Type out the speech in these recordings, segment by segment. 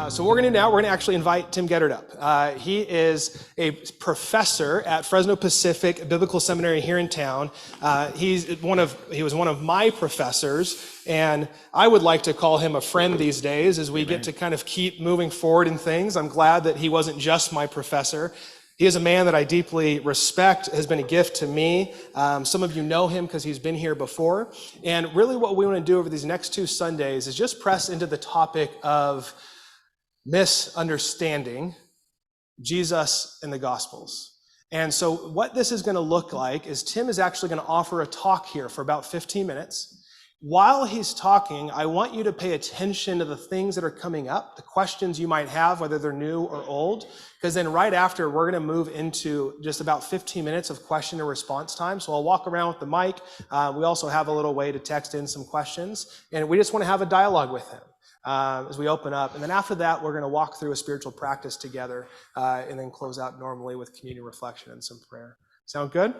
So what we're going to do now, we're going to actually invite Tim Geddert up. He is a professor at Fresno Pacific Biblical Seminary here in town. He was one of my professors, and I would like to call him a friend these days as we get to kind of keep moving forward in things. I'm glad that he wasn't just my professor. He is a man that I deeply respect, has been a gift to me. Some of you know him because he's been here before. And really what we want to do over these next 2 Sundays is just press into the topic of misunderstanding Jesus and the Gospels. And so what this is going to look like is Tim is actually going to offer a talk here for about 15 minutes. While he's talking, I want you to pay attention to the things that are coming up, the questions you might have, whether they're new or old, because then right after, we're going to move into just about 15 minutes of question and response time. So I'll walk around with the mic. We also have a little way to text in some questions, and we just want to have a dialogue with him as we open up. And then after that, we're going to walk through a spiritual practice together and then close out normally with communion reflection and some prayer. Sound good?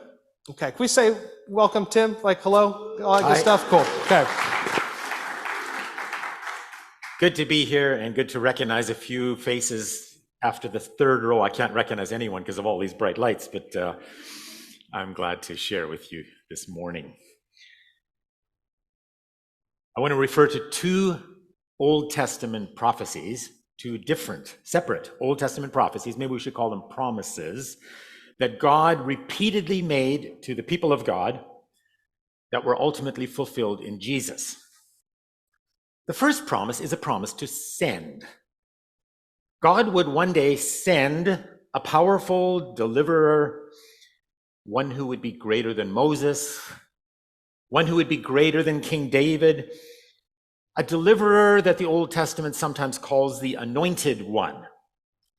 Okay, can we say welcome, Tim? Like hello? All that good stuff? Cool. Okay. Good to be here and good to recognize a few faces after the third row. I can't recognize anyone because of all these bright lights, but I'm glad to share with you this morning. I want to refer to 2 Old Testament prophecies, 2 different, separate Old Testament prophecies, maybe we should call them promises, that God repeatedly made to the people of God that were ultimately fulfilled in Jesus. The first promise is a promise to send. God would one day send a powerful deliverer, one who would be greater than Moses, one who would be greater than King David, a deliverer that the Old Testament sometimes calls the anointed one.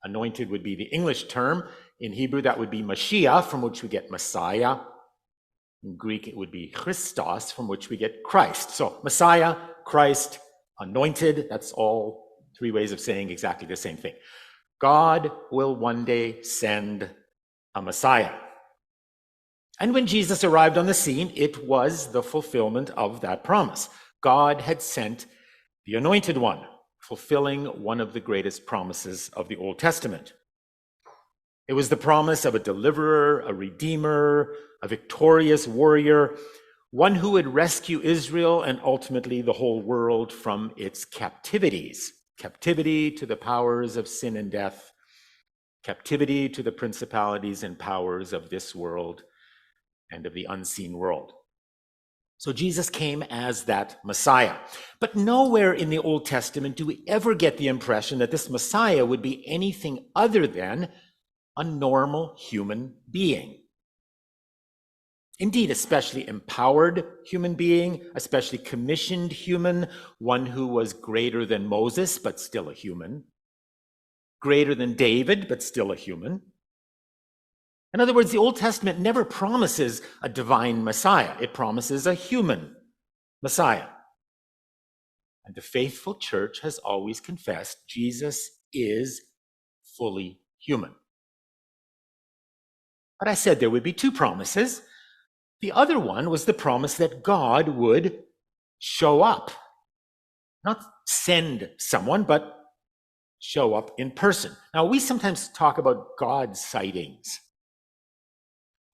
Anointed would be the English term. In Hebrew, that would be Mashiach, from which we get Messiah. In Greek, it would be Christos, from which we get Christ. So Messiah, Christ, anointed, that's all 3 ways of saying exactly the same thing. God will one day send a Messiah. And when Jesus arrived on the scene, it was the fulfillment of that promise. God had sent the anointed one, fulfilling one of the greatest promises of the Old Testament. It was the promise of a deliverer, a redeemer, a victorious warrior, one who would rescue Israel and ultimately the whole world from its captivities. Captivity to the powers of sin and death, captivity to the principalities and powers of this world and of the unseen world. So Jesus came as that Messiah. But nowhere in the Old Testament do we ever get the impression that this Messiah would be anything other than a normal human being. Indeed, especially empowered human being, especially commissioned human, one who was greater than Moses, but still a human, greater than David, but still a human. In other words, the Old Testament never promises a divine Messiah. It promises a human Messiah. And the faithful church has always confessed Jesus is fully human. But I said there would be 2 promises. The other one was the promise that God would show up. Not send someone, but show up in person. Now, we sometimes talk about God sightings,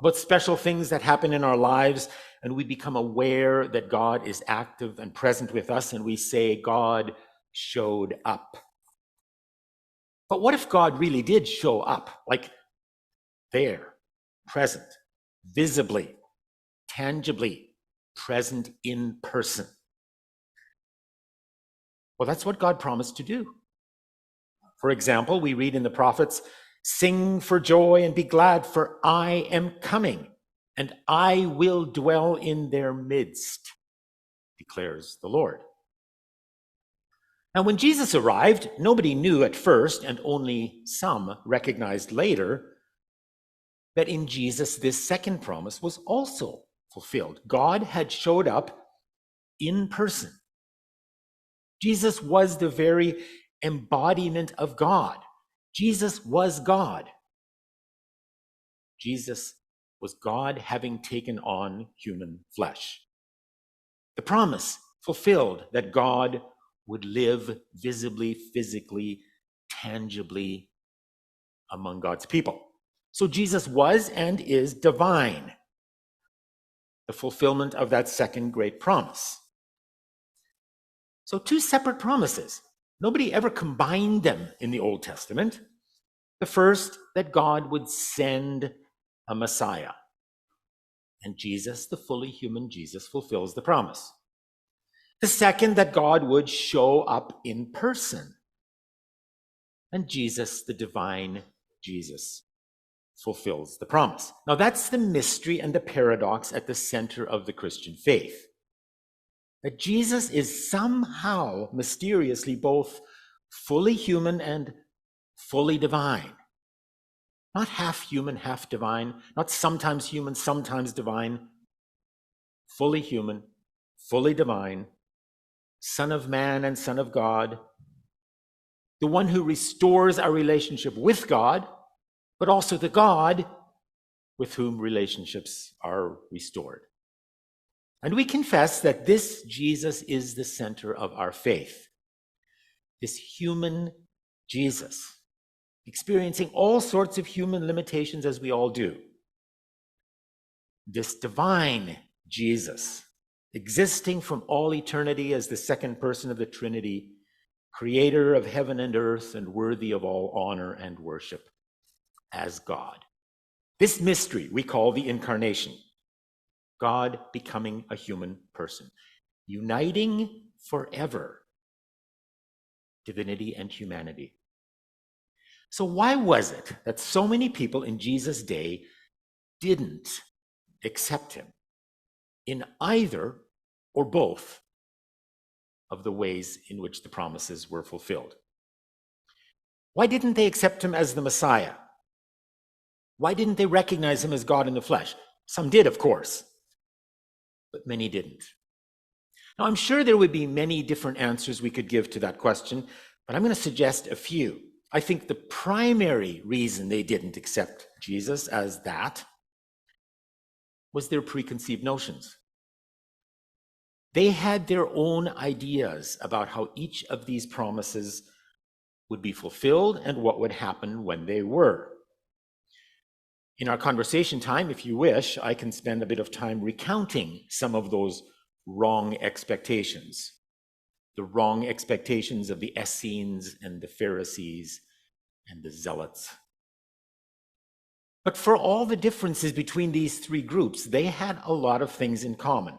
about special things that happen in our lives, and we become aware that God is active and present with us, and we say, God showed up. But what if God really did show up, like there, present, visibly, tangibly, present in person? Well, that's what God promised to do. For example, we read in the prophets, "Sing for joy and be glad, for I am coming, and I will dwell in their midst, declares the Lord." Now, when Jesus arrived, nobody knew at first, and only some recognized later, that in Jesus, this second promise was also fulfilled. God had showed up in person. Jesus was the very embodiment of God. Jesus was God. Jesus was God having taken on human flesh. The promise fulfilled that God would live visibly, physically tangibly among God's people. So Jesus was and is divine, the fulfillment of that second great promise. So two separate promises. Nobody ever combined them in the Old Testament. The first, that God would send a Messiah. And Jesus, the fully human Jesus, fulfills the promise. The second, that God would show up in person. And Jesus, the divine Jesus, fulfills the promise. Now that's the mystery and the paradox at the center of the Christian faith. That Jesus is somehow mysteriously both fully human and fully divine. Not half human, half divine, not sometimes human, sometimes divine. Fully human, fully divine, Son of Man and Son of God, the one who restores our relationship with God, but also the God with whom relationships are restored. And we confess that this Jesus is the center of our faith. This human Jesus, experiencing all sorts of human limitations as we all do. This divine Jesus, existing from all eternity as the second person of the Trinity, creator of heaven and earth and worthy of all honor and worship as God. This mystery we call the Incarnation. God becoming a human person, uniting forever divinity and humanity. So why was it that so many people in Jesus' day didn't accept him in either or both of the ways in which the promises were fulfilled? Why didn't they accept him as the Messiah? Why didn't they recognize him as God in the flesh? Some did, of course, but many didn't. Now, I'm sure there would be many different answers we could give to that question, but I'm going to suggest a few. I think the primary reason they didn't accept Jesus as that was their preconceived notions. They had their own ideas about how each of these promises would be fulfilled and what would happen when they were. In our conversation time, if you wish, I can spend a bit of time recounting some of those wrong expectations. The wrong expectations of the Essenes and the Pharisees and the Zealots. But for all the differences between these three groups, they had a lot of things in common.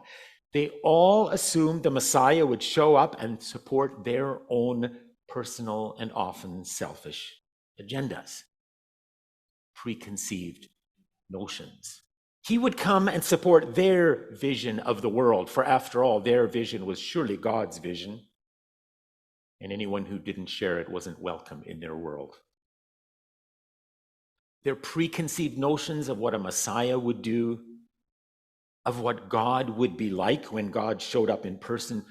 They all assumed the Messiah would show up and support their own personal and often selfish agendas, preconceived notions. He would come and support their vision of the world, for after all, their vision was surely God's vision, and anyone who didn't share it wasn't welcome in their world. Their preconceived notions of what a Messiah would do, of what God would be like when God showed up in person,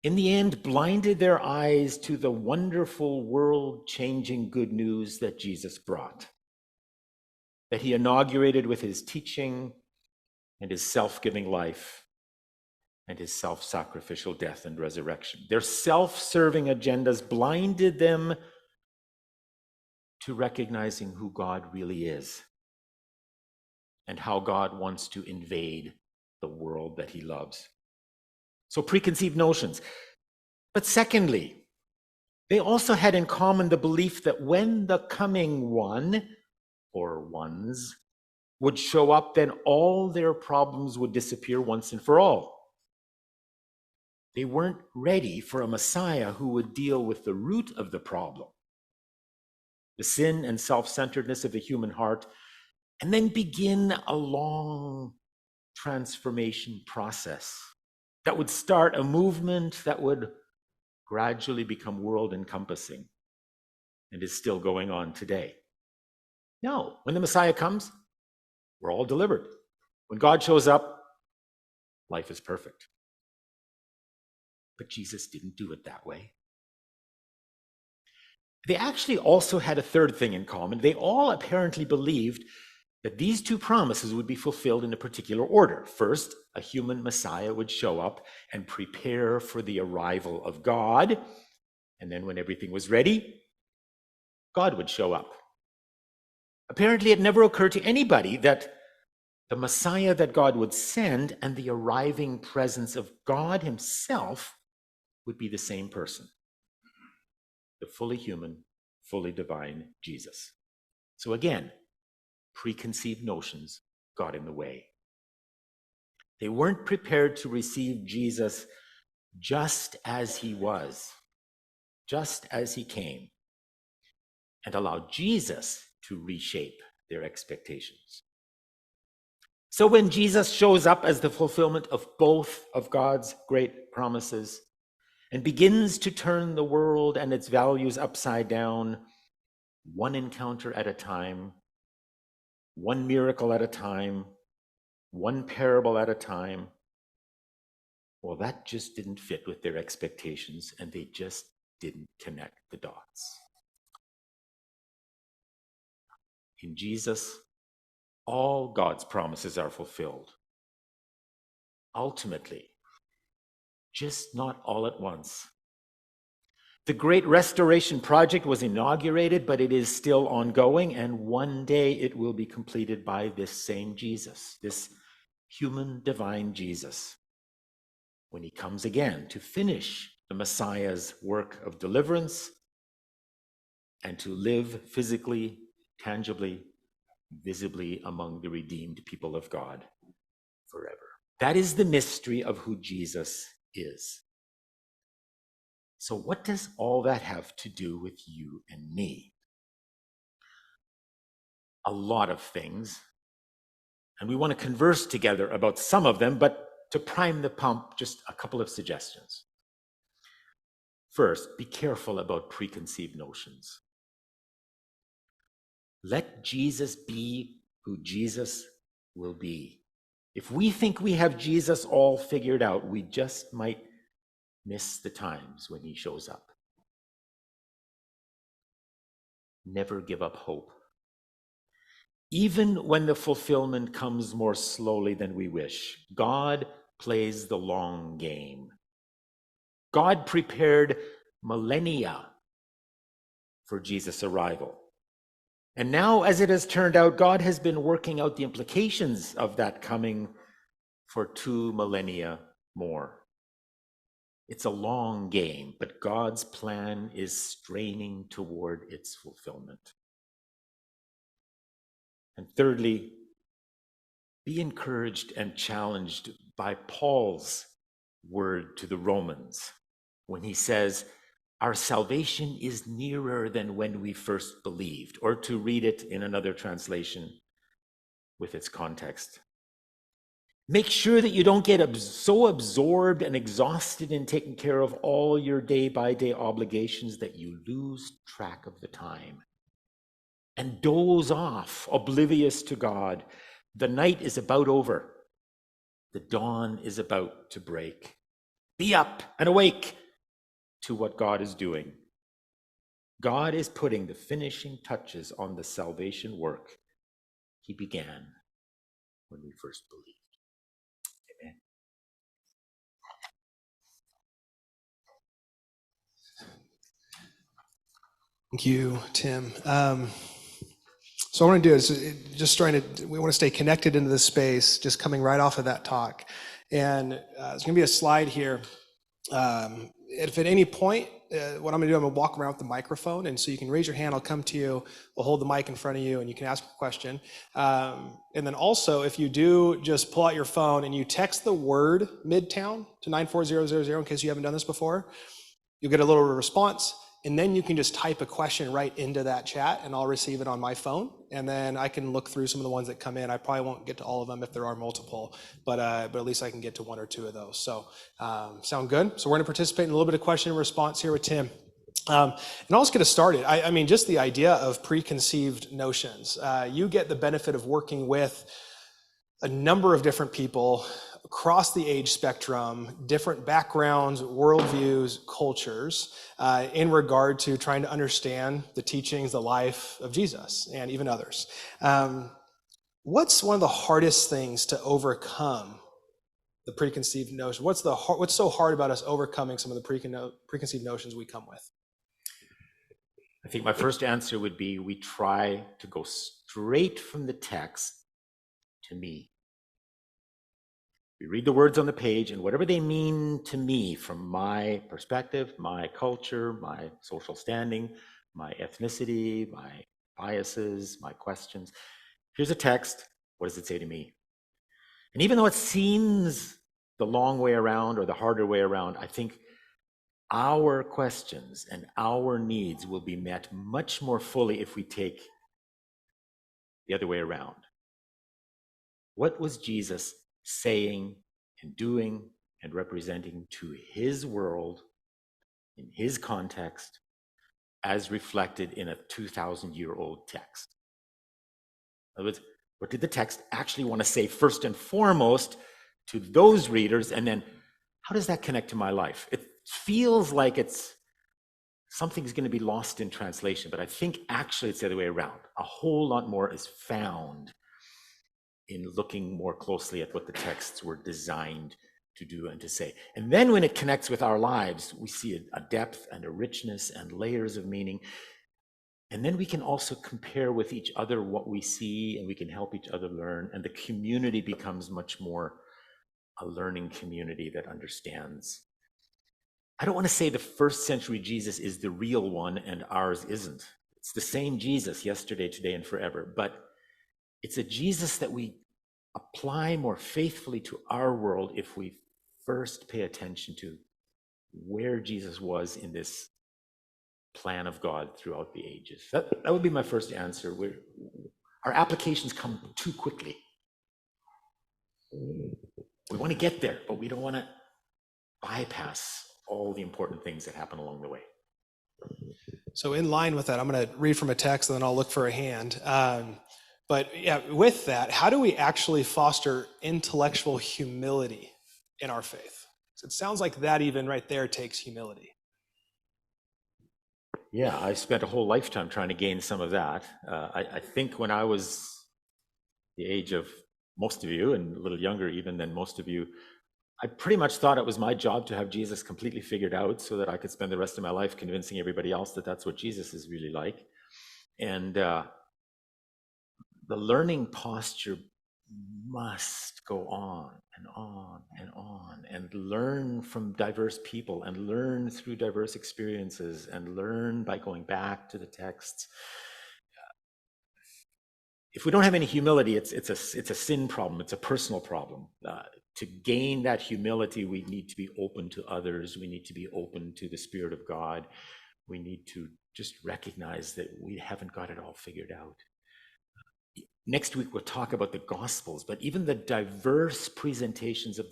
in the end blinded their eyes to the wonderful world-changing good news that Jesus brought, that he inaugurated with his teaching and his self-giving life and his self-sacrificial death and resurrection. Their self-serving agendas blinded them to recognizing who God really is and how God wants to invade the world that he loves. So preconceived notions. But secondly, they also had in common the belief that when the coming one, or ones, would show up, then all their problems would disappear once and for all. They weren't ready for a Messiah who would deal with the root of the problem, the sin and self-centeredness of the human heart, and then begin a long transformation process that would start a movement that would gradually become world-encompassing and is still going on today. No, when the Messiah comes, we're all delivered. When God shows up, life is perfect. But Jesus didn't do it that way. They actually also had a third thing in common. They all apparently believed that these two promises would be fulfilled in a particular order. First, a human Messiah would show up and prepare for the arrival of God. And then when everything was ready, God would show up. Apparently, it never occurred to anybody that the Messiah that God would send and the arriving presence of God himself would be the same person, the fully human, fully divine Jesus. So again, preconceived notions got in the way. They weren't prepared to receive Jesus just as he was, just as he came, and allow Jesus to reshape their expectations. So when Jesus shows up as the fulfillment of both of God's great promises and begins to turn the world and its values upside down, one encounter at a time, one miracle at a time, one parable at a time, well, that just didn't fit with their expectations, and they just didn't connect the dots. In Jesus, all God's promises are fulfilled. Ultimately, just not all at once. The Great Restoration Project was inaugurated, but it is still ongoing, and one day it will be completed by this same Jesus, this human divine Jesus, when he comes again to finish the Messiah's work of deliverance and to live physically, tangibly, visibly among the redeemed people of God forever. That is the mystery of who Jesus is. So what does all that have to do with you and me? A lot of things. And we want to converse together about some of them, but to prime the pump, just a couple of suggestions. First, be careful about preconceived notions. Let Jesus be who Jesus will be. If we think we have Jesus all figured out, we just might miss the times when he shows up. Never give up hope. Even when the fulfillment comes more slowly than we wish, God plays the long game. God prepared millennia for Jesus' arrival. And now, as it has turned out, God has been working out the implications of that coming for 2 millennia more. It's a long game, but God's plan is straining toward its fulfillment. And thirdly, be encouraged and challenged by Paul's word to the Romans when he says, our salvation is nearer than when we first believed, or to read it in another translation with its context. Make sure that you don't get so absorbed and exhausted in taking care of all your day-by-day obligations that you lose track of the time and doze off, oblivious to God. The night is about over. The dawn is about to break. Be up and awake to what God is doing. God is putting the finishing touches on the salvation work he began when we first believed. Amen. Thank you, Tim. So what I want to do is we want to stay connected into this space, just coming right off of that talk. And there's going to be a slide here. If at any point, what I'm going to do, I'm going to walk around with the microphone, and so you can raise your hand, I'll come to you, we'll hold the mic in front of you, and you can ask a question. And then also, if you do, just pull out your phone and you text the word Midtown to 94000 in case you haven't done this before. You'll get a little response, and then you can just type a question right into that chat, and I'll receive it on my phone, and then I can look through some of the ones that come in. I probably won't get to all of them if there are multiple, but at least I can get to 1 or 2 of those. So sound good? So we're going to participate in a little bit of question and response here with Tim. And I'll just get us started. I mean, just the idea of preconceived notions. You get the benefit of working with a number of different people across the age spectrum, different backgrounds, worldviews, cultures, in regard to trying to understand the teachings, the life of Jesus, and even others. What's one of the hardest things to overcome the preconceived notion? What's so hard about us overcoming some of the preconceived notions we come with? I I think my first answer would be we try to go straight from the text to me. We read the words on the page, and whatever they mean to me from my perspective, my culture, my social standing, my ethnicity, my biases, my questions. Here's a text. What does it say to me? And even though it seems the long way around or the harder way around, I think our questions and our needs will be met much more fully if we take the other way around. What was Jesus saying and doing and representing to his world in his context as reflected in a 2,000-year-old text? In other words, what did the text actually want to say first and foremost to those readers? And then how does that connect to my life? It feels like something's going to be lost in translation, but I think actually it's the other way around. A whole lot more is found in looking more closely at what the texts were designed to do and to say. And then when it connects with our lives, we see a depth and a richness and layers of meaning. And then we can also compare with each other what we see, and we can help each other learn. And the community becomes much more a learning community that understands. I don't want to say the first century Jesus is the real one and ours isn't. It's the same Jesus yesterday, today, and forever. But it's a Jesus that we apply more faithfully to our world if we first pay attention to where Jesus was in this plan of God throughout the ages. That would be my first answer. Our applications come too quickly. We want to get there, but we don't want to bypass all the important things that happen along the way. So in line with that, I'm going to read from a text and then I'll look for a hand. But yeah, with that, how do we actually foster intellectual humility in our faith? So it sounds like that even right there takes humility. Yeah, I spent a whole lifetime trying to gain some of that. I think when I was the age of most of you, and a little younger even than most of you, I pretty much thought it was my job to have Jesus completely figured out so that I could spend the rest of my life convincing everybody else that that's what Jesus is really like. And the learning posture must go on and on and on, and learn from diverse people, and learn through diverse experiences, and learn by going back to the texts. If we don't have any humility, it's a sin problem. It's a personal problem. To gain that humility, we need to be open to others. We need to be open to the Spirit of God. We need to just recognize that we haven't got it all figured out. Next week we'll talk about the Gospels, but even the diverse presentations of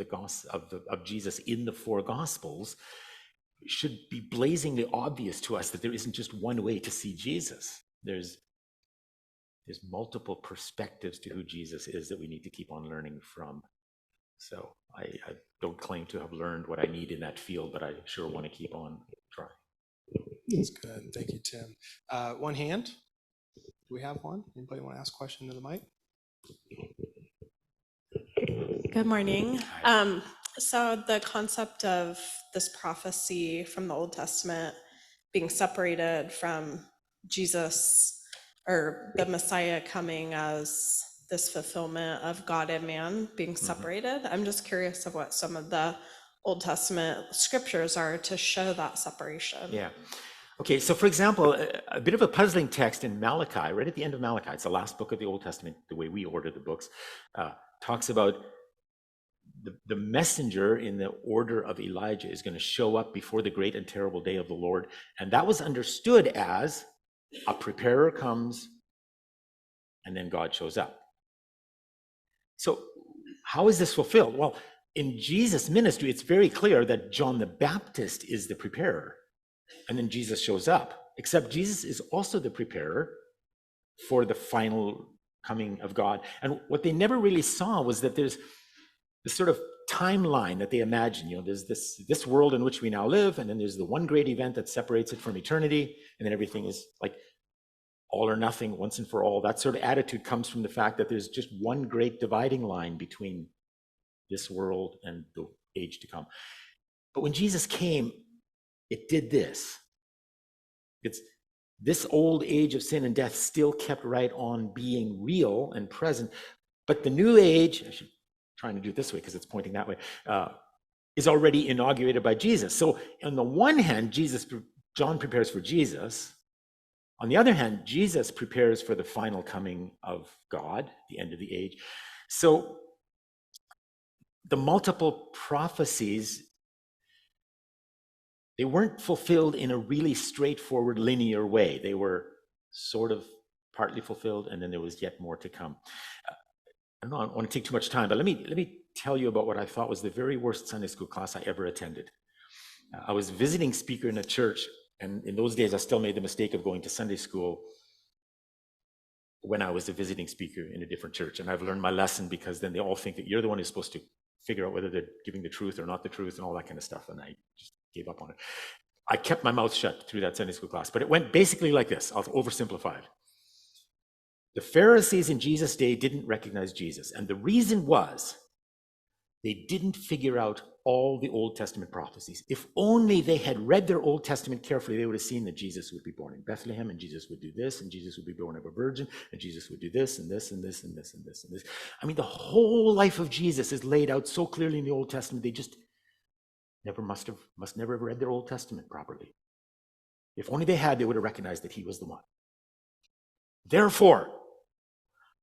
of Jesus in the four Gospels should be blazingly obvious to us that there isn't just one way to see Jesus. There's multiple perspectives to who Jesus is that we need to keep on learning from. So I don't claim to have learned what I need in that field, but I sure want to keep on trying. That's good. Thank you, Tim. One hand. Do we have one? Anybody want to ask a question to the mic? Good morning. So the concept of this prophecy from the Old Testament being separated from Jesus or the Messiah coming as this fulfillment of God and man being separated. I'm just curious of what some of the Old Testament scriptures are to show that separation. Yeah. Okay, so for example, a bit of a puzzling text in Malachi, right at the end of Malachi, it's the last book of the Old Testament, the way we order the books, talks about the messenger in the order of Elijah is going to show up before the great and terrible day of the Lord. And that was understood as a preparer comes and then God shows up. So how is this fulfilled? Well, in Jesus' ministry, it's very clear that John the Baptist is the preparer. And then Jesus shows up, except Jesus is also the preparer for the final coming of God. And what they never really saw was that there's this sort of timeline that they imagine. There's this world in which we now live, and then there's the one great event that separates it from eternity, and then everything is like all or nothing, once and for all. That sort of attitude comes from the fact that there's just one great dividing line between this world and the age to come. But when Jesus came, it did this. this old age of sin and death still kept right on being real and present. But the new age, I should try to do it this way because it's pointing that way, is already inaugurated by Jesus. So on the one hand, John prepares for Jesus. On the other hand, Jesus prepares for the final coming of God, the end of the age. So the multiple prophecies, they weren't fulfilled in a really straightforward, linear way. They were sort of partly fulfilled, and then there was yet more to come. I don't want to take too much time, but let me tell you about what I thought was the very worst Sunday school class I ever attended. I was visiting speaker in a church, and in those days, I still made the mistake of going to Sunday school when I was a visiting speaker in a different church. And I've learned my lesson, because then they all think that you're the one who's supposed to figure out whether they're giving the truth or not the truth and all that kind of stuff. And I just gave up on it. I kept my mouth shut through that Sunday school class, but it went basically like this. I'll oversimplify it. The Pharisees in Jesus' day didn't recognize Jesus. And the reason was they didn't figure out all the Old Testament prophecies. If only they had read their Old Testament carefully, they would have seen that Jesus would be born in Bethlehem, and Jesus would do this, and Jesus would be born of a virgin, and Jesus would do this, and this, and this, and this, and this, and this. I mean, the whole life of Jesus is laid out so clearly in the Old Testament, they just must never have read their Old Testament properly. If only they had, they would have recognized that he was the one. Therefore,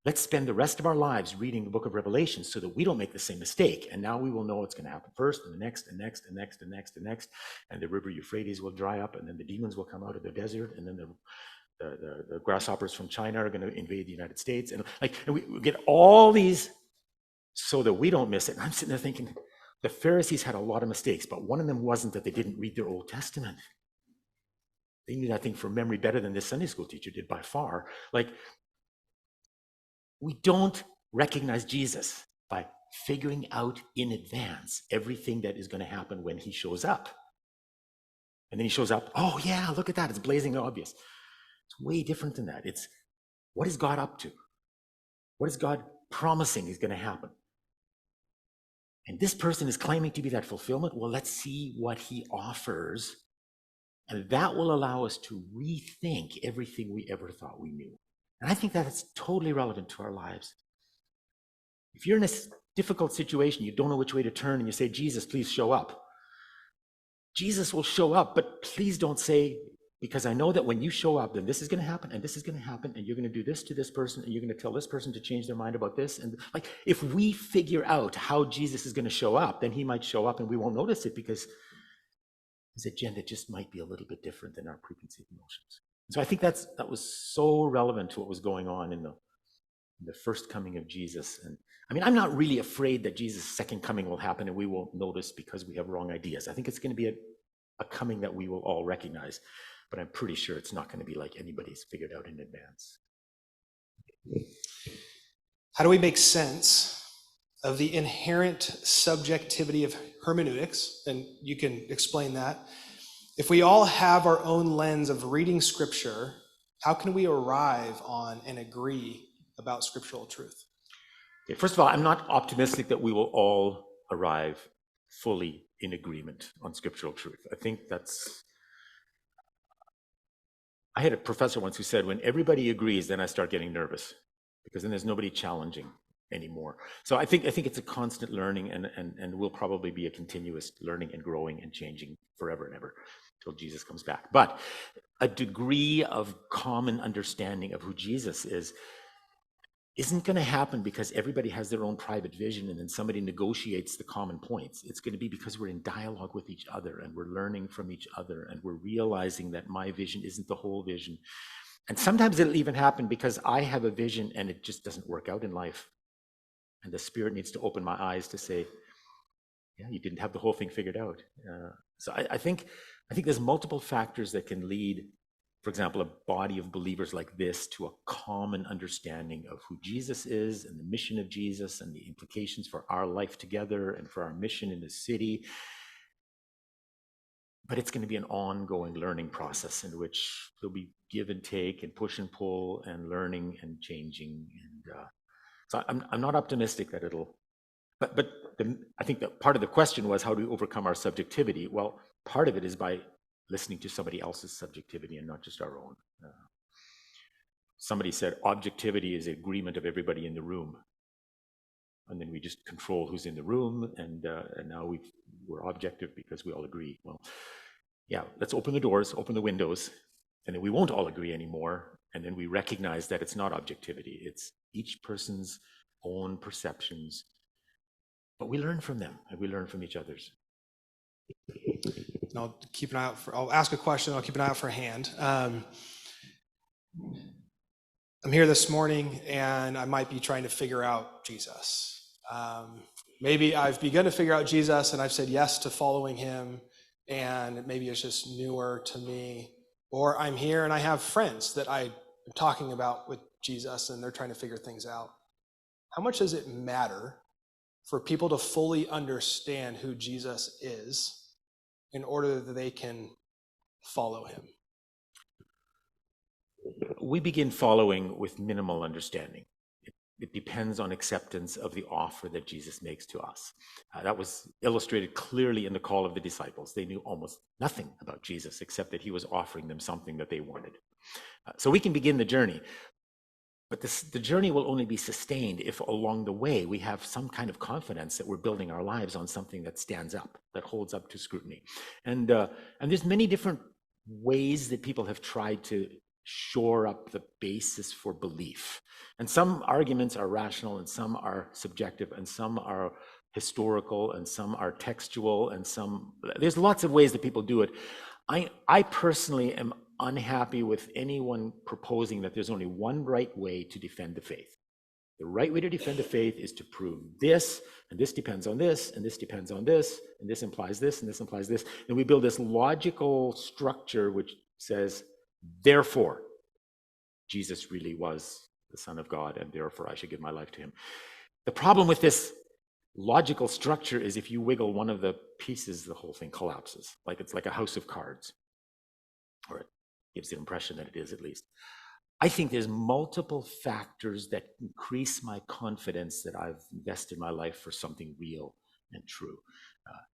let's spend the rest of our lives reading the book of Revelation so that we don't make the same mistake. And now we will know what's going to happen first, and the next, and next, and next, and next, and next. And the river Euphrates will dry up, and then the demons will come out of the desert, and then the grasshoppers from China are going to invade the United States. And we get all these so that we don't miss it. And I'm sitting there thinking, the Pharisees had a lot of mistakes, but one of them wasn't that they didn't read their Old Testament. They knew that thing from memory better than this Sunday school teacher did by far. We don't recognize Jesus by figuring out in advance everything that is going to happen when he shows up. And then he shows up, oh yeah, look at that, it's blazing obvious. It's way different than that. It's, what is God up to? What is God promising is going to happen? And this person is claiming to be that fulfillment. Well, let's see what he offers. And that will allow us to rethink everything we ever thought we knew. And I think that's totally relevant to our lives. If you're in a difficult situation, you don't know which way to turn, and you say, Jesus, please show up. Jesus will show up, but please don't say, because I know that when you show up, then this is going to happen, and this is going to happen, and you're going to do this to this person, and you're going to tell this person to change their mind about this. And if we figure out how Jesus is going to show up, then he might show up and we won't notice it, because his agenda just might be a little bit different than our preconceived notions. So I think that was so relevant to what was going on in the first coming of Jesus. And I mean, I'm not really afraid that Jesus' second coming will happen and we won't notice because we have wrong ideas. I think it's going to be a coming that we will all recognize, but I'm pretty sure it's not going to be like anybody's figured out in advance. How do we make sense of the inherent subjectivity of hermeneutics? And you can explain that. If we all have our own lens of reading Scripture, how can we arrive on and agree about scriptural truth? Okay, first of all, I'm not optimistic that we will all arrive fully in agreement on scriptural truth. I think I had a professor once who said, when everybody agrees, then I start getting nervous, because then there's nobody challenging anymore. So I think it's a constant learning, and will probably be a continuous learning and growing and changing forever and ever till Jesus comes back. But a degree of common understanding of who Jesus isn't going to happen because everybody has their own private vision and then somebody negotiates the common points. It's going to be because we're in dialogue with each other and we're learning from each other and we're realizing that my vision isn't the whole vision. And sometimes it'll even happen because I have a vision and it just doesn't work out in life. And the Spirit needs to open my eyes to say, yeah, you didn't have the whole thing figured out. So I think there's multiple factors that can lead, for example, a body of believers like this to a common understanding of who Jesus is and the mission of Jesus and the implications for our life together and for our mission in the city. But it's going to be an ongoing learning process in which there'll be give and take and push and pull and learning and changing. And so I'm not optimistic that it'll. But I think that part of the question was, how do we overcome our subjectivity? Well, part of it is by listening to somebody else's subjectivity and not just our own. Somebody said objectivity is agreement of everybody in the room. And then we just control who's in the room, and now we're objective because we all agree. Well, yeah, let's open the doors, open the windows, and then we won't all agree anymore. And then we recognize that it's not objectivity. It's each person's own perceptions. But we learn from them, and we learn from each other's. And I'll ask a question, I'll keep an eye out for a hand. I'm here this morning, and I might be trying to figure out Jesus. Maybe I've begun to figure out Jesus, and I've said yes to following him, and maybe it's just newer to me. Or I'm here and I have friends that I'm talking about with Jesus, and they're trying to figure things out. How much does it matter for people to fully understand who Jesus is in order that they can follow him? We begin following with minimal understanding. It depends on acceptance of the offer that Jesus makes to us. That was illustrated clearly in the call of the disciples. They knew almost nothing about Jesus except that he was offering them something that they wanted. So we can begin the journey, but the journey will only be sustained if along the way we have some kind of confidence that we're building our lives on something that stands up, that holds up to scrutiny. And there's many different ways that people have tried to shore up the basis for belief. And some arguments are rational, and some are subjective, and some are historical, and some are textual, and there's lots of ways that people do it. I personally am unhappy with anyone proposing that there's only one right way to defend the faith. The right way to defend the faith is to prove this, and this depends on this, and this depends on this, and this implies this, and this implies this. And we build this logical structure which says, therefore, Jesus really was the Son of God, and therefore I should give my life to him. The problem with this logical structure is if you wiggle one of the pieces, the whole thing collapses. It's like a house of cards, or it gives the impression that it is, at least. I think there's multiple factors that increase my confidence that I've invested my life for something real and true.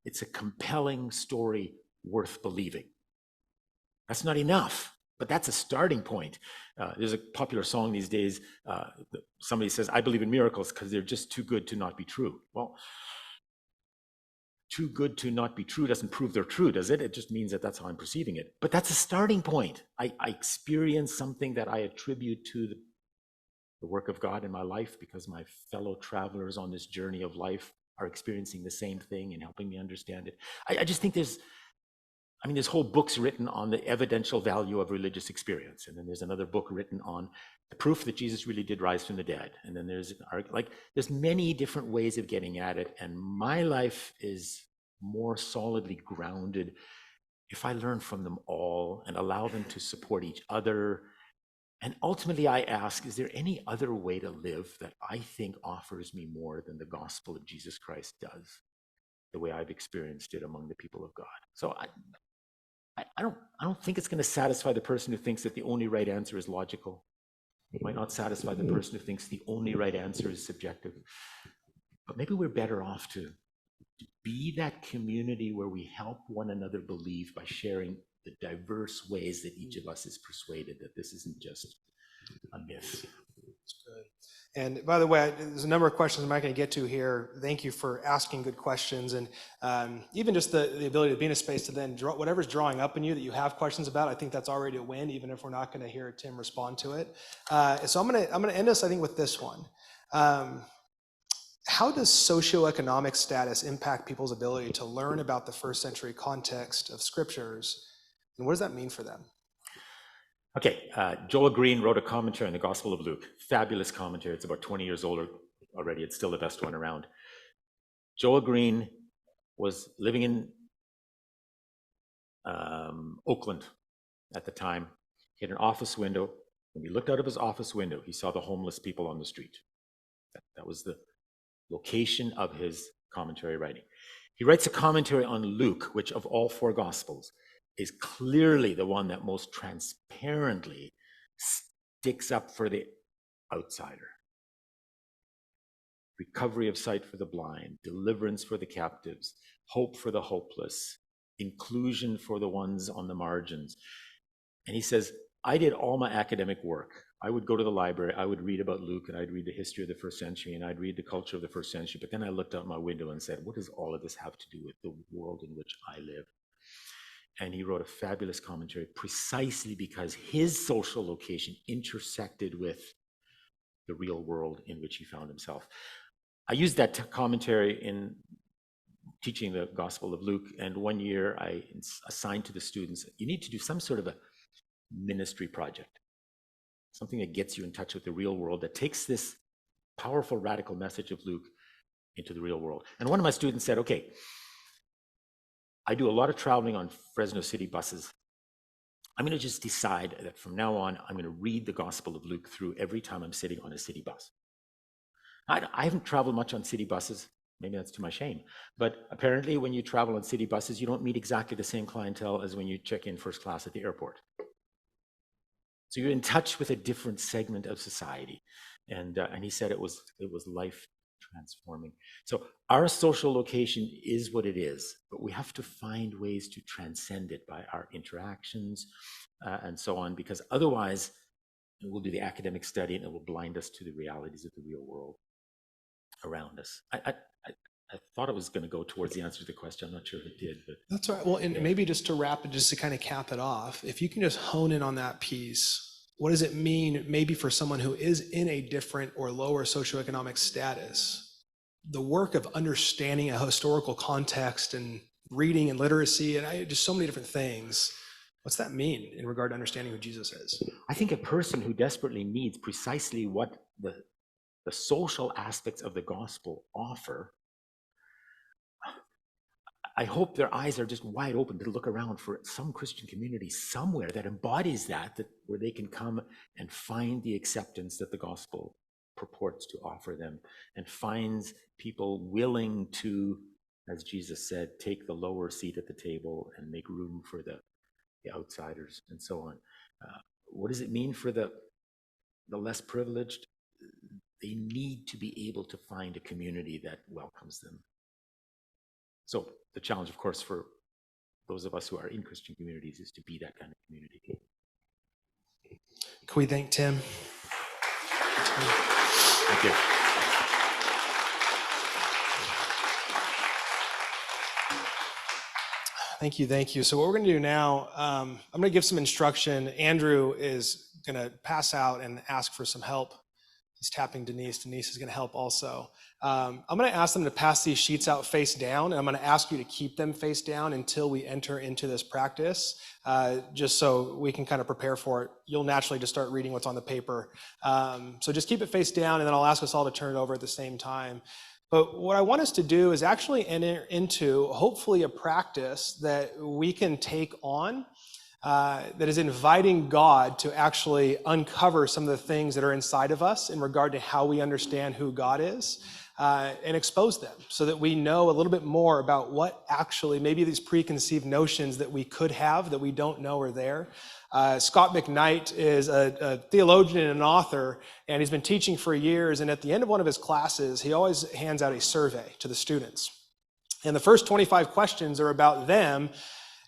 It's a compelling story worth believing. That's not enough, but that's a starting point. There's a popular song these days. Somebody says, I believe in miracles because they're just too good to not be true. Well, too good to not be true doesn't prove they're true, does it? It just means that that's how I'm perceiving it. But that's a starting point. I experience something that I attribute to the work of God in my life because my fellow travelers on this journey of life are experiencing the same thing and helping me understand it. I just think there's whole books written on the evidential value of religious experience. And then there's another book written on the proof that Jesus really did rise from the dead. And then there's many different ways of getting at it. And my life is more solidly grounded if I learn from them all and allow them to support each other. And ultimately I ask, is there any other way to live that I think offers me more than the gospel of Jesus Christ does, the way I've experienced it among the people of God? So I don't think it's going to satisfy the person who thinks that the only right answer is logical. It might not satisfy the person who thinks the only right answer is subjective. But maybe we're better off to be that community where we help one another believe by sharing the diverse ways that each of us is persuaded that this isn't just a myth. That's good. And by the way, there's a number of questions I'm not going to get to here. Thank you for asking good questions. And even just the ability to be in a space to then draw whatever's drawing up in you that you have questions about, I think that's already a win, even if we're not going to hear Tim respond to it. So I'm going to end us, I think, with this one. How does socioeconomic status impact people's ability to learn about the first century context of scriptures? And what does that mean for them? Okay, Joel Green wrote a commentary on the Gospel of Luke. Fabulous commentary. It's about 20 years older already. It's still the best one around. Joel Green was living in Oakland at the time. He had an office window. When he looked out of his office window, he saw the homeless people on the street. That was the location of his commentary writing. He writes a commentary on Luke, which of all four Gospels is clearly the one that most transparently sticks up for the outsider. Recovery of sight for the blind, deliverance for the captives, hope for the hopeless, inclusion for the ones on the margins. And he says, I did all my academic work. I would go to the library, I would read about Luke, and I'd read the history of the first century, and I'd read the culture of the first century. But then I looked out my window and said, what does all of this have to do with the world in which I live? And he wrote a fabulous commentary precisely because his social location intersected with the real world in which he found himself. I used that commentary in teaching the Gospel of Luke, and one year I assigned to the students, you need to do some sort of a ministry project, something that gets you in touch with the real world, that takes this powerful, radical message of Luke into the real world. And one of my students said, okay, I do a lot of traveling on Fresno City buses. I'm going to just decide that from now on, I'm going to read the Gospel of Luke through every time I'm sitting on a city bus. I haven't traveled much on city buses. Maybe that's to my shame. But apparently when you travel on city buses, you don't meet exactly the same clientele as when you check in first class at the airport. So you're in touch with a different segment of society. And he said it was life transforming. So our social location is what it is, but we have to find ways to transcend it by our interactions and so on, because otherwise we'll do the academic study and it will blind us to the realities of the real world around us. I thought it was going to go towards the answer to the question. I'm not sure if it did, but That's all right. Well, and maybe just to wrap it, just to kind of cap it off, if you can just hone in on that piece, what does it mean maybe for someone who is in a different or lower socioeconomic status? The work of understanding a historical context and reading and literacy and just so many different things. What's that mean in regard to understanding who Jesus is? I think a person who desperately needs precisely what the social aspects of the gospel offer, I hope their eyes are just wide open to look around for some Christian community somewhere that embodies that where they can come and find the acceptance that the gospel purports to offer them, and finds people willing to, as Jesus said, take the lower seat at the table and make room for the outsiders and so on. What does it mean for the less privileged? They need to be able to find a community that welcomes them. So the challenge, of course, for those of us who are in Christian communities is to be that kind of community. Can we thank Tim? Thank you. Thank you. So what we're going to do now, I'm going to give some instruction. Andrew is going to pass out and ask for some help. He's tapping Denise. Denise is going to help also. I'm going to ask them to pass these sheets out face down, and I'm going to ask you to keep them face down until we enter into this practice, just so we can kind of prepare for it. You'll naturally just start reading what's on the paper. So just keep it face down, and then I'll ask us all to turn it over at the same time. But what I want us to do is actually enter into, hopefully, a practice that we can take on that is inviting God to actually uncover some of the things that are inside of us in regard to how we understand who God is, and expose them so that we know a little bit more about what actually, maybe these preconceived notions that we could have that we don't know are there. Scott McKnight is a theologian and an author, and he's been teaching for years, and at the end of one of his classes, he always hands out a survey to the students. And the first 25 questions are about them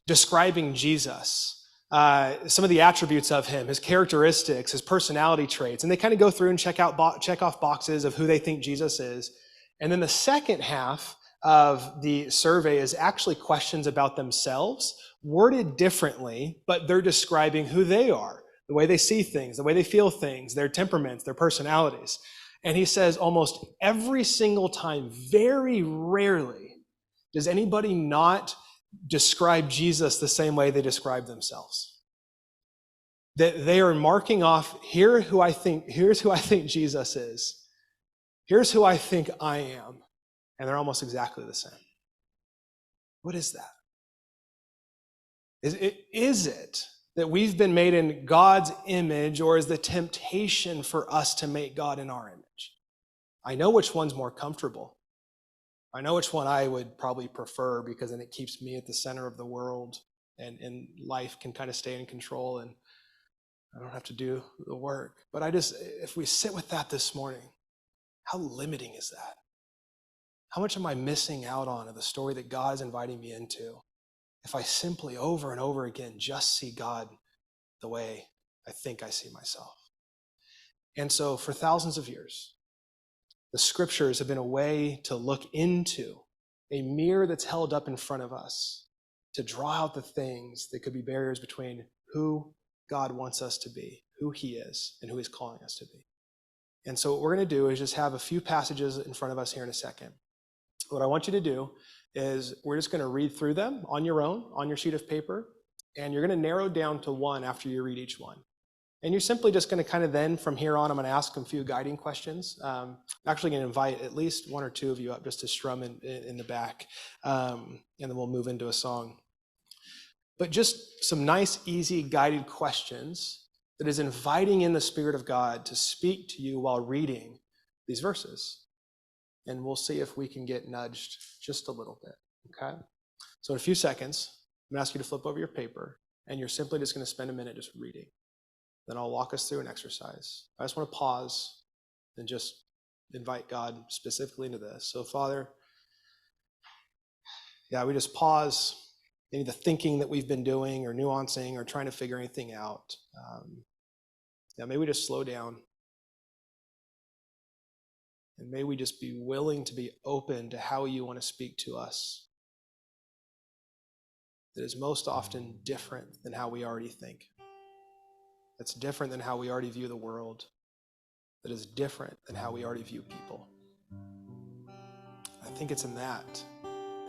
describing Jesus. Some of the attributes of him, his characteristics, his personality traits, and they kind of go through and check off boxes of who they think Jesus is. And then the second half of the survey is actually questions about themselves, worded differently, but they're describing who they are, the way they see things, the way they feel things, their temperaments, their personalities. And he says almost every single time, very rarely, does anybody not describe Jesus the same way they describe themselves. That they are marking off, here's who I think Jesus is. Here's who I think I am. And they're almost exactly the same. What is that? Is it that we've been made in God's image, or is the temptation for us to make God in our image? I know which one's more comfortable. I know which one I would probably prefer, because then it keeps me at the center of the world, and life can kind of stay in control and I don't have to do the work. But if we sit with that this morning, how limiting is that? How much am I missing out on of the story that God is inviting me into? if I simply over and over again just see God the way I think I see myself. And so for thousands of years, the scriptures have been a way to look into a mirror that's held up in front of us to draw out the things that could be barriers between who God wants us to be, who he is, and who he's calling us to be. And so what we're going to do is just have a few passages in front of us here in a second. What I want you to do is we're just going to read through them on your own, on your sheet of paper, and you're going to narrow down to one after you read each one. And you're simply just going to kind of then, from here on, I'm going to ask them a few guiding questions. I'm actually going to invite at least one or two of you up just to strum in the back, and then we'll move into a song. But just some nice, easy, guided questions that is inviting in the Spirit of God to speak to you while reading these verses. And we'll see if we can get nudged just a little bit, okay? So in a few seconds, I'm going to ask you to flip over your paper, and you're simply just going to spend a minute just reading. Then I'll walk us through an exercise. I just want to pause and just invite God specifically into this. So Father, we just pause any of the thinking that we've been doing or nuancing or trying to figure anything out. May we just slow down. And may we just be willing to be open to how you want to speak to us. That is most often different than how we already think. That's different than how we already view the world. That is different than how we already view people. I think it's in that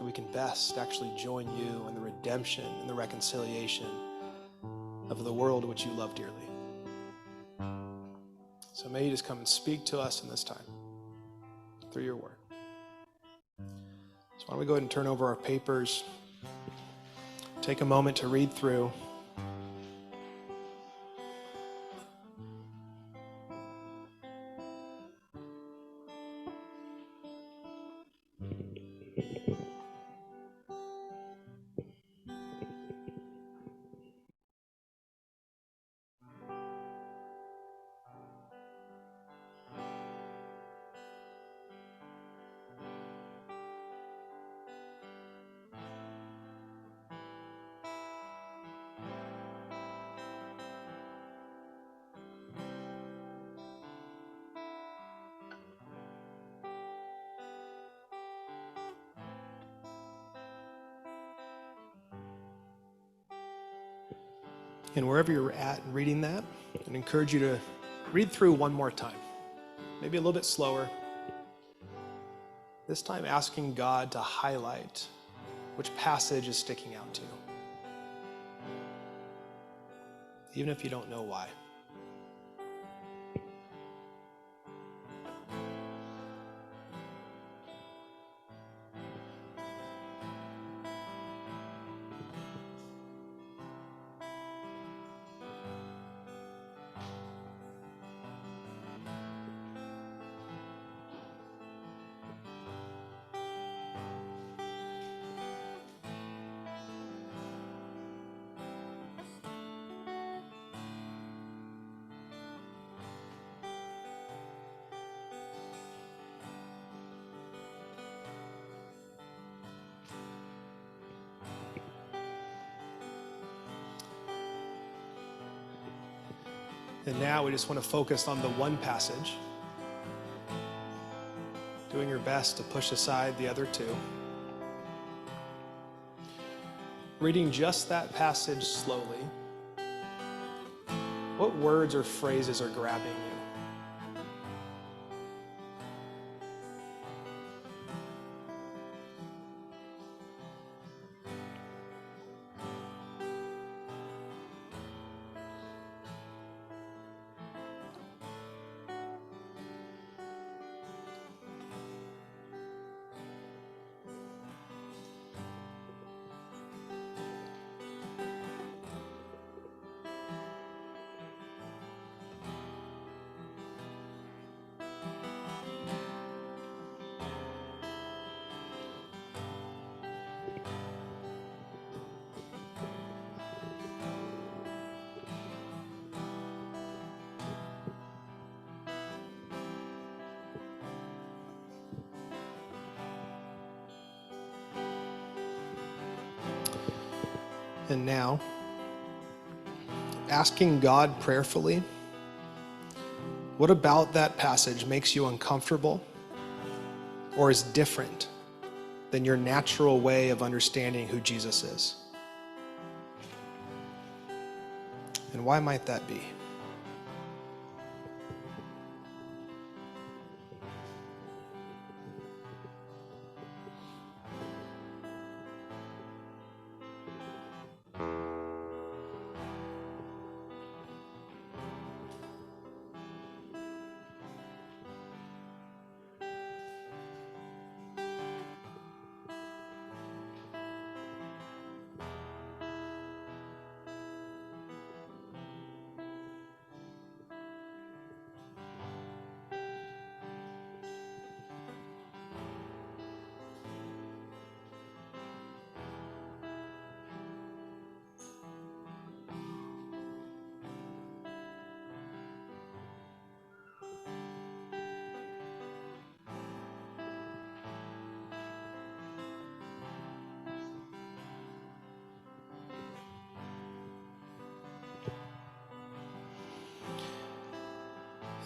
we can best actually join you in the redemption and the reconciliation of the world which you love dearly. So may you just come and speak to us in this time through your word. So why don't we go ahead and turn over our papers, take a moment to read through. And wherever you're at reading that, I'd encourage you to read through one more time, maybe a little bit slower. This time asking God to highlight which passage is sticking out to you, even if you don't know why. And now we just want to focus on the one passage, doing your best to push aside the other two. Reading just that passage slowly. What words or phrases are grabbing you? And now, asking God prayerfully, what about that passage makes you uncomfortable or is different than your natural way of understanding who Jesus is? And why might that be?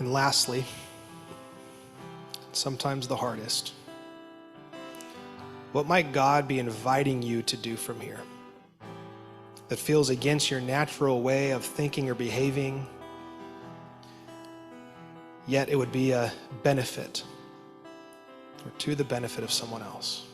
And lastly, sometimes the hardest, what might God be inviting you to do from here that feels against your natural way of thinking or behaving, yet it would be a benefit or to the benefit of someone else?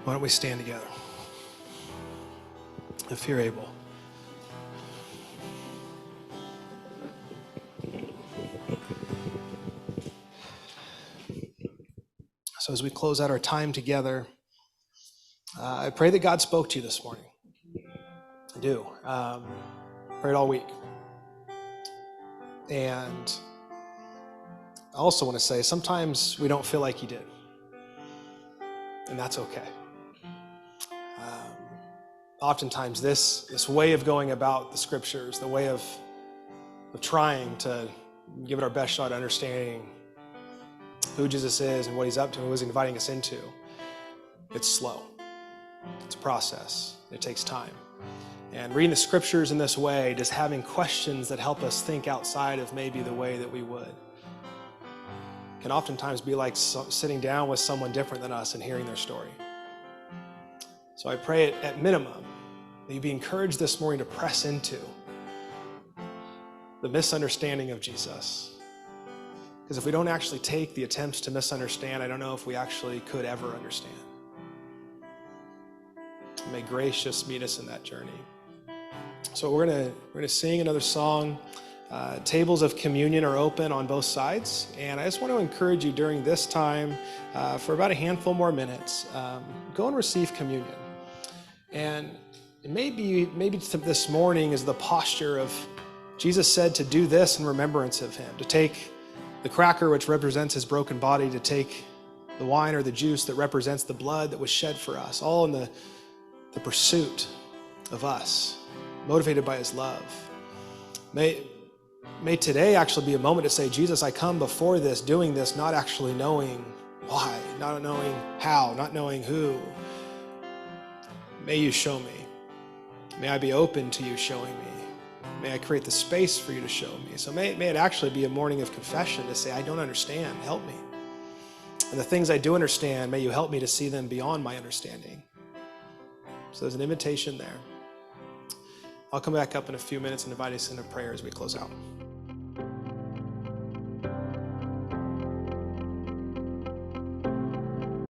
Why don't we stand together, if you're able. So as we close out our time together, I pray that God spoke to you this morning. I do. Prayed all week. And I also want to say, sometimes we don't feel like He did. And that's okay. Oftentimes this way of going about the scriptures, the way of trying to give it our best shot at understanding who Jesus is and what He's up to and what He's inviting us into, it's slow. It's a process. It takes time. And reading the scriptures in this way, just having questions that help us think outside of maybe the way that we would, can oftentimes be like sitting down with someone different than us and hearing their story. So I pray at minimum that you be encouraged this morning to press into the misunderstanding of Jesus. Because if we don't actually take the attempts to misunderstand, I don't know if we actually could ever understand. May grace just meet us in that journey. So we're gonna sing another song. Tables of communion are open on both sides, and I just want to encourage you during this time, for about a handful more minutes, go and receive communion. And maybe this morning is the posture of Jesus said to do this in remembrance of Him, to take the cracker which represents His broken body, to take the wine or the juice that represents the blood that was shed for us, all in the pursuit of us, motivated by His love. May today actually be a moment to say, Jesus, I come before this, doing this, not actually knowing why, not knowing how, not knowing who. May you show me. May I be open to you showing me. May I create the space for you to show me. So may it actually be a morning of confession to say, I don't understand, help me. And the things I do understand, may you help me to see them beyond my understanding. So there's an invitation there. I'll come back up in a few minutes and invite us into prayer as we close out.